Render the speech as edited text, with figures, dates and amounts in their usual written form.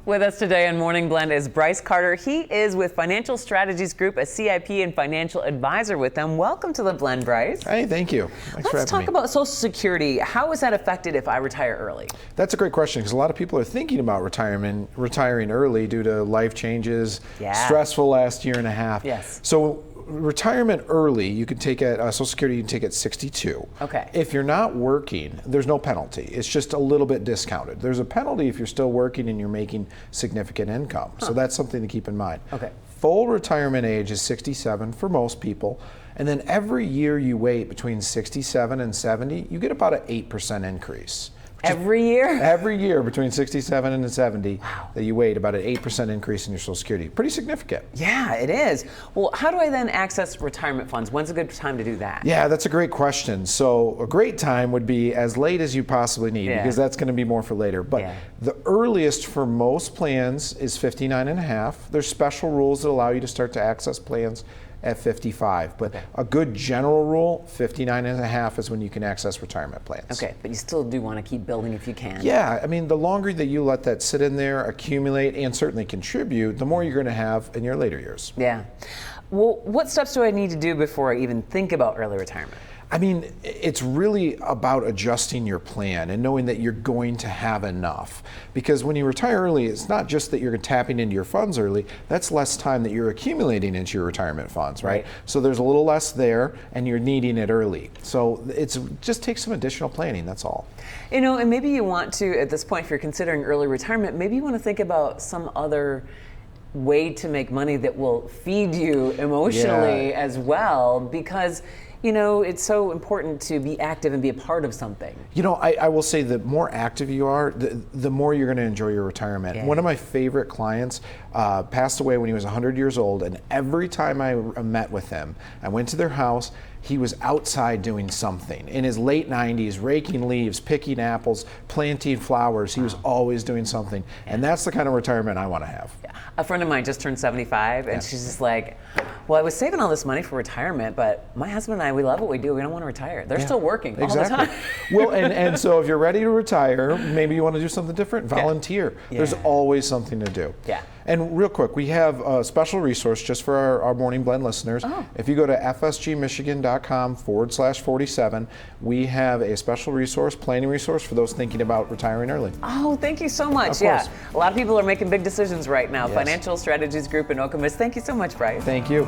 With us today on Morning Blend is Bryce Carter. He is with Financial Strategies Group, a CIP and financial advisor with them. Welcome to the Blend, Bryce. Hey, thank you. Thanks for having me. Let's talk about Social Security. How is that affected if I retire early? That's a great question because a lot of people are thinking about retiring early due to life changes, stressful last year and a half. Yes. So retirement early, you can take at Social Security, you can take at 62. Okay. If you're not working, there's no penalty. It's just a little bit discounted. There's a penalty if you're still working and you're making significant income. So that's something to keep in mind. Okay. Full retirement age is 67 for most people. And then every year you wait between 67 and 70, you get about an 8% increase. Every year? Every year between 67 and 70 that you wait, about an 8% increase in your Social Security. Pretty significant. Yeah, it is. Well, how do I then access retirement funds? When's a good time to do that? Yeah, that's a great question. So a great time would be as late as you possibly need because that's going to be more for later. But the earliest for most plans is 59 and a half. There's special rules that allow you to start to access plans at 55. But a good general rule, 59 and a half is when you can access retirement plans. Okay, but you still do want to keep building if you can. Yeah, I mean, the longer that you let that sit in there, accumulate, and certainly contribute, the more you're going to have in your later years. Yeah. Well, what steps do I need to do before I even think about early retirement? I mean, it's really about adjusting your plan and knowing that you're going to have enough. Because when you retire early, it's not just that you're tapping into your funds early, that's less time that you're accumulating into your retirement funds, right? So there's a little less there and you're needing it early. So it's just takes some additional planning, that's all. You know, and maybe you want to, at this point, if you're considering early retirement, maybe you want to think about some other way to make money that will feed you emotionally as well, because you know, it's so important to be active and be a part of something. You know, I will say the more active you are, the more you're going to enjoy your retirement. Yeah. One of my favorite clients passed away when he was 100 years old, and every time I met with him, I went to their house, he was outside doing something. In his late 90s, raking leaves, picking apples, planting flowers. He was always doing something. And that's the kind of retirement I want to have. A friend of mine just turned 75, and she's just like, well, I was saving all this money for retirement, but my husband and I, we love what we do. We don't want to retire. They're still working all the time. Well, and so if you're ready to retire, maybe you want to do something different, volunteer. There's always something to do. Yeah. And real quick, we have a special resource just for our Morning Blend listeners. If you go to fsgmichigan.com/47, we have a special resource, planning resource for those thinking about retiring early. Oh, thank you so much. Of course. A lot of people are making big decisions right now. Financial Strategies Group in Okemos. Thank you so much, Bryce. Thank you.